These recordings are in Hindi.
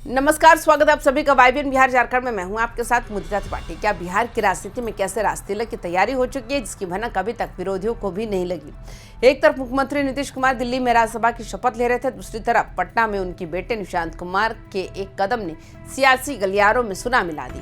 नमस्कार, स्वागत है आप सभी का वाइब्रेंट बिहार झारखंड में। मैं हूं आपके साथ मुदिता त्रिपाठी। क्या बिहार की राजनीति में कैसे राजतिलक की तैयारी हो चुकी है, जिसकी भनक अभी तक विरोधियों को भी नहीं लगी। एक तरफ मुख्यमंत्री नीतीश कुमार दिल्ली में राज्यसभा की शपथ ले रहे थे, दूसरी तरफ पटना में उनके बेटे निशांत कुमार के एक कदम ने सियासी गलियारों में सुनामी ला दी।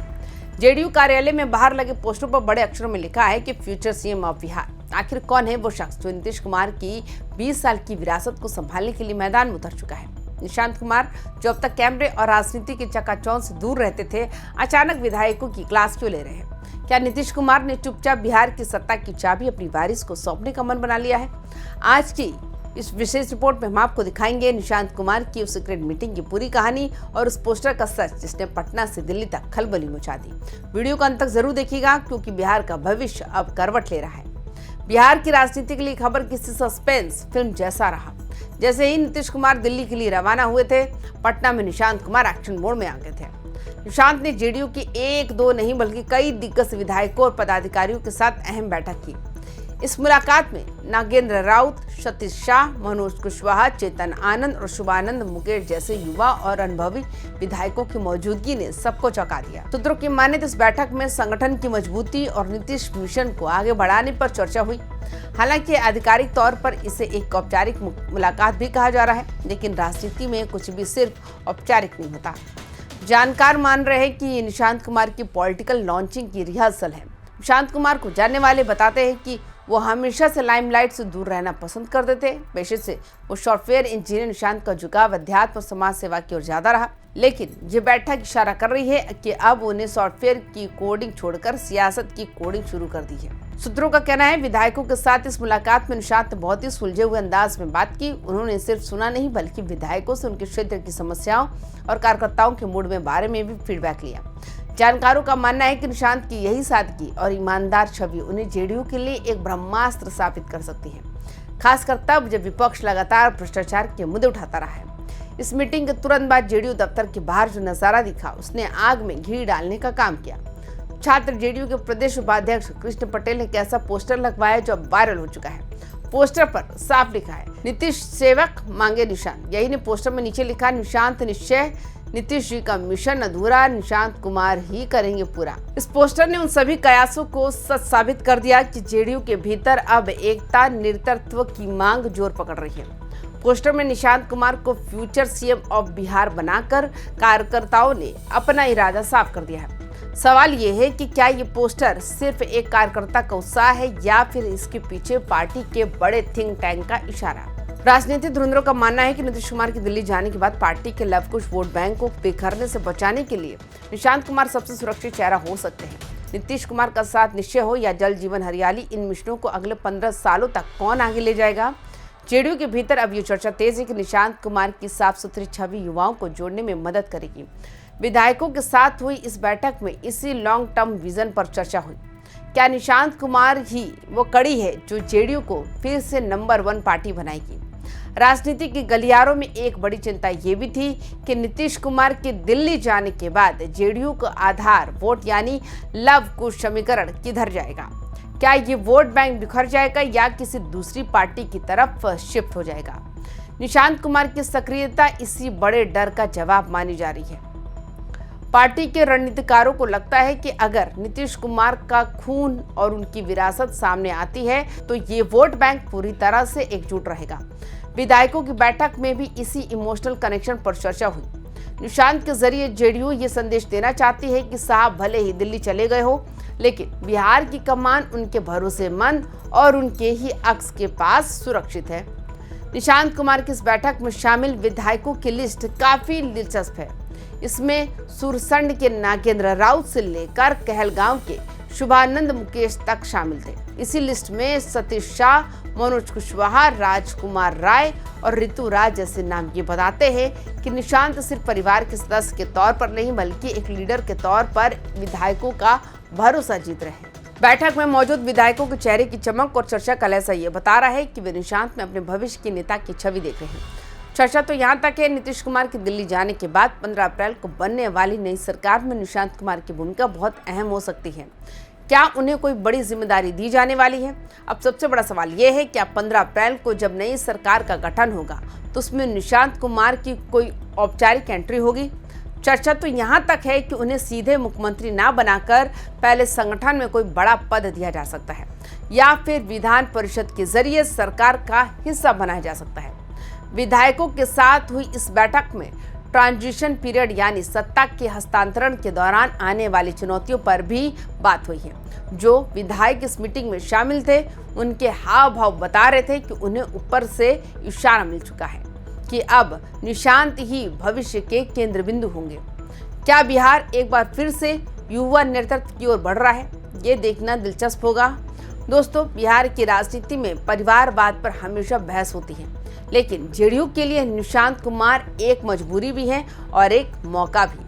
जेडीयू कार्यालय में बाहर लगे पोस्टरों पर बड़े अक्षरों में लिखा है कि फ्यूचर सीएम ऑफ बिहार। आखिर कौन है वो शख्स जो नीतीश कुमार की 20 साल की विरासत को संभालने के लिए मैदान में उतर चुका है। निशांत कुमार, जो अब तक कैमरे और राजनीति के चकाचौंध से दूर रहते थे, अचानक विधायकों की क्लास क्यों ले रहे हैं? क्या नीतीश कुमार ने चुपचाप बिहार की सत्ता की चाबी अपनी वारिस को सौंपने का मन बना लिया है? आज की इस विशेष रिपोर्ट में हम आपको दिखाएंगे निशांत कुमार की उस सीक्रेट मीटिंग की पूरी कहानी और उस पोस्टर का सच जिसने पटना से दिल्ली तक खलबली मचा दी। वीडियो को अंत तक जरूर देखिएगा, क्योंकि बिहार का भविष्य अब करवट ले रहा है। बिहार की राजनीति के लिए खबर किसी सस्पेंस फिल्म जैसा रहा। जैसे ही नीतीश कुमार दिल्ली के लिए रवाना हुए थे, पटना में निशांत कुमार एक्शन मोड में आ गए थे। निशांत ने जेडीयू के एक दो नहीं बल्कि कई दिग्गज विधायकों और पदाधिकारियों के साथ अहम बैठक की। इस मुलाकात में नागेंद्र राउत, सतीश शाह, मनोज कुशवाहा, चेतन आनंद और शुभानंद मुकेश जैसे युवा और अनुभवी विधायकों की मौजूदगी ने सबको चौंका दिया। सूत्रों की माने तो इस बैठक में संगठन की मजबूती और नीतीश मिशन को आगे बढ़ाने पर चर्चा हुई। हालांकि आधिकारिक तौर पर इसे एक औपचारिक मुलाकात भी कहा जा रहा है, लेकिन राजनीति में कुछ भी सिर्फ औपचारिक नहीं होता। जानकार मान रहे हैं कि ये निशांत कुमार की पॉलिटिकल लॉन्चिंग की रिहर्सल है। निशांत कुमार को जानने वाले बताते हैं कि वो हमेशा से लाइमलाइट से दूर रहना पसंद करते थे। पेशे से वो सॉफ्टवेयर इंजीनियर। निशांत का झुकाव अध्यात्म और समाज सेवा की ओर ज्यादा रहा, लेकिन ये बैठक इशारा कर रही है कि अब उन्हें सॉफ्टवेयर की कोडिंग छोड़कर सियासत की कोडिंग शुरू कर दी है। सूत्रों का कहना है विधायकों के साथ इस मुलाकात में निशांत ने बहुत ही सुलझे हुए अंदाज में बात की। उन्होंने सिर्फ सुना नहीं, बल्कि विधायकों से उनके क्षेत्र की समस्याओं और कार्यकर्ताओं के मूड में बारे में भी फीडबैक लिया। जानकारों का मानना है कि निशांत की यही सादगी और ईमानदार छवि उन्हें जेडीयू के लिए एक ब्रह्मास्त्र साबित कर सकती है, खासकर तब जब विपक्ष लगातार भ्रष्टाचार के मुद्दे उठाता रहा है। इस मीटिंग के तुरंत बाद जेडीयू दफ्तर के बाहर जो नजारा दिखा, उसने आग में घी डालने का काम किया। छात्र जेडीयू के प्रदेश उपाध्यक्ष कृष्ण पटेल ने एक ऐसा पोस्टर लगवाया जो अब वायरल हो चुका है। पोस्टर पर साफ लिखा है, नीतीश सेवक मांगे निशांत। यही ने पोस्टर में नीचे लिखा, निशांत निश्चय, नीतीश जी का मिशन अधूरा, निशांत कुमार ही करेंगे पूरा। इस पोस्टर ने उन सभी कयासों को सच साबित कर दिया कि जेडीयू के भीतर अब एकता, नेतृत्व की मांग जोर पकड़ रही है। पोस्टर में निशांत कुमार को फ्यूचर सीएम ऑफ बिहार बनाकर कार्यकर्ताओं ने अपना इरादा साफ कर दिया है। सवाल ये है कि क्या ये पोस्टर सिर्फ एक कार्यकर्ता का उत्साह है या फिर इसके पीछे पार्टी के बड़े थिंक टैंक का इशारा। राजनीतिक धुरंधरों का मानना है कि नीतीश कुमार के दिल्ली जाने के बाद पार्टी के लवकुश वोट बैंक को बिखरने से बचाने के लिए निशांत कुमार सबसे सुरक्षित चेहरा हो सकते हैं। नीतीश कुमार का साथ निश्चय हो या जल जीवन हरियाली, इन मिशनों को अगले 15 सालों तक कौन आगे ले जाएगा। जेडीयू के भीतर अब ये चर्चा तेज है कि निशांत कुमार की साफ सुथरी छवि युवाओं को जोड़ने में मदद करेगी। विधायकों के साथ हुई इस बैठक में इसी लॉन्ग टर्म विजन पर चर्चा हुई। क्या निशांत कुमार ही वो कड़ी है जो जेडीयू को फिर से नंबर 1 पार्टी बनाएगी? राजनीति के गलियारों में एक बड़ी चिंता ये भी थी कि नीतीश कुमार के दिल्ली जाने के बाद जेडीयू का आधार वोट यानी लव कुश समीकरण किधर जाएगा? क्या ये वोट बैंक बिखर जाएगा या किसी दूसरी पार्टी की तरफ शिफ्ट हो जाएगा? निशांत कुमार की सक्रियता इसी बड़े डर का जवाब मानी जा रही है। पार्टी के रणनीतिकारों को लगता है कि अगर नीतीश कुमार का खून और उनकी विरासत सामने आती है तो ये वोट बैंक पूरी तरह से एकजुट रहेगा। विधायकों की बैठक में भी इसी इमोशनल कनेक्शन पर चर्चा हुई। निशांत के जरिए जेडीयू ये संदेश देना चाहती है कि साहब भले ही दिल्ली चले गए हो, लेकिन बिहार की कमान उनके भरोसेमंद और उनके ही अक्स के पास सुरक्षित है। निशांत कुमार की इस बैठक में शामिल विधायकों की लिस्ट काफी दिलचस्प है। इसमें सुरसंड के नागेंद्र राउत से लेकर कहलगांव के शुभानंद मुकेश तक शामिल थे। इसी लिस्ट में सतीश शाह, मनोज कुशवाहा, राजकुमार राय और ऋतु राज जैसे नाम ये बताते हैं कि निशांत सिर्फ परिवार के सदस्य के तौर पर नहीं, बल्कि एक लीडर के तौर पर विधायकों का भरोसा जीत रहे हैं। बैठक में मौजूद विधायकों के चेहरे की चमक और चर्चा का लहजा ये बता रहा है कि वे निशांत में अपने भविष्य के नेता की छवि देख रहे हैं। चर्चा तो यहाँ तक है, नीतीश कुमार के दिल्ली जाने के बाद 15 अप्रैल को बनने वाली नई सरकार में निशांत कुमार की भूमिका बहुत अहम हो सकती है। क्या उन्हें कोई बड़ी जिम्मेदारी दी जाने वाली है? अब सबसे बड़ा सवाल यह है, क्या 15 अप्रैल को जब नई सरकार का गठन होगा तो उसमें निशांत कुमार की कोई औपचारिक एंट्री होगी? चर्चा तो यहाँ तक है कि उन्हें सीधे मुख्यमंत्री ना बनाकर पहले संगठन में कोई बड़ा पद दिया जा सकता है या फिर विधान परिषद के जरिए सरकार का हिस्सा बनाया जा सकता है। विधायकों के साथ हुई इस बैठक में ट्रांजिशन पीरियड यानी सत्ता के हस्तांतरण के दौरान आने वाली चुनौतियों पर भी बात हुई है। जो विधायक इस मीटिंग में शामिल थे उनके हाव भाव बता रहे थे कि उन्हें ऊपर से इशारा मिल चुका है कि अब निशांत ही भविष्य के केंद्र बिंदु होंगे। क्या बिहार एक बार फिर से युवा नेतृत्व की ओर बढ़ रहा है, ये देखना दिलचस्प होगा। दोस्तों, बिहार की राजनीति में परिवारवाद पर हमेशा बहस होती है, लेकिन जेडीयू के लिए निशांत कुमार एक मजबूरी भी है और एक मौका भी।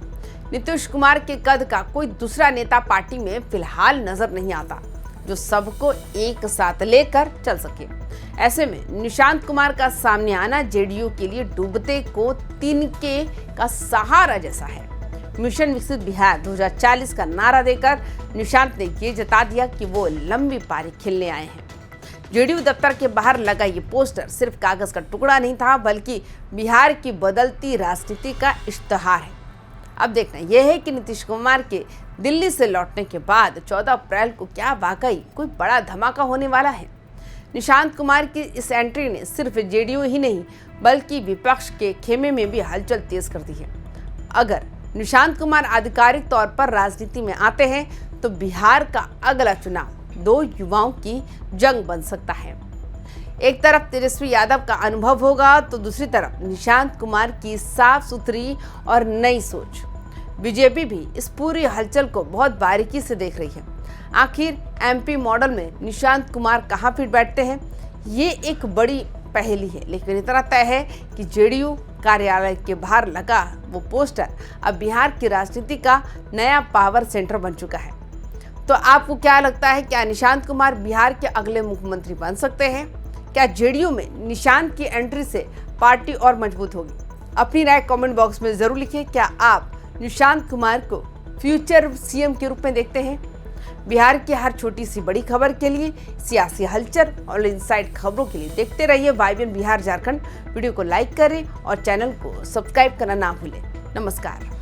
नीतीश कुमार के कद का कोई दूसरा नेता पार्टी में फिलहाल नजर नहीं आता जो सबको एक साथ लेकर चल सके। ऐसे में निशांत कुमार का सामने आना जेडीयू के लिए डूबते को तिनके का सहारा जैसा है। मिशन विकसित बिहार 2040 का नारा देकर निशांत ने ये जता दिया कि वो लंबी पारी खेलने आए हैं। जेडीयू दफ्तर के बाहर लगा ये पोस्टर सिर्फ कागज का टुकड़ा नहीं था, बल्कि बिहार की बदलती राजनीति का इश्तहार है। अब देखना यह है कि नीतीश कुमार के दिल्ली से लौटने के बाद 14 अप्रैल को क्या वाकई कोई बड़ा धमाका होने वाला है। निशांत कुमार की इस एंट्री ने सिर्फ जेडीयू ही नहीं बल्कि विपक्ष के खेमे में भी हलचल तेज कर दी है। अगर निशांत कुमार आधिकारिक तौर पर राजनीति में आते हैं तो बिहार का अगला चुनाव दो युवाओं की जंग बन सकता है। एक तरफ तेजस्वी यादव का अनुभव होगा तो दूसरी तरफ निशांत कुमार की साफ सुथरी और नई सोच। बीजेपी भी इस पूरी हलचल को बहुत बारीकी से देख रही है। आखिर एमपी मॉडल में निशांत कुमार कहां फिट बैठते हैं, ये एक बड़ी पहेली है। लेकिन इतना तय है कि जेडीयू कार्यालय के बाहर लगा वो पोस्टर अब बिहार की राजनीति का नया पावर सेंटर बन चुका है। तो आपको क्या लगता है, क्या निशांत कुमार बिहार के अगले मुख्यमंत्री बन सकते हैं? क्या जेडीयू में निशांत की एंट्री से पार्टी और मजबूत होगी? अपनी राय कमेंट बॉक्स में जरूर लिखें। क्या आप निशांत कुमार को फ्यूचर सीएम के रूप में देखते हैं? बिहार की हर छोटी सी बड़ी खबर के लिए, सियासी हलचल और इनसाइड खबरों के लिए देखते रहिए वाइबीएन बिहार झारखंड। वीडियो को लाइक करें और चैनल को सब्सक्राइब करना ना भूलें। नमस्कार।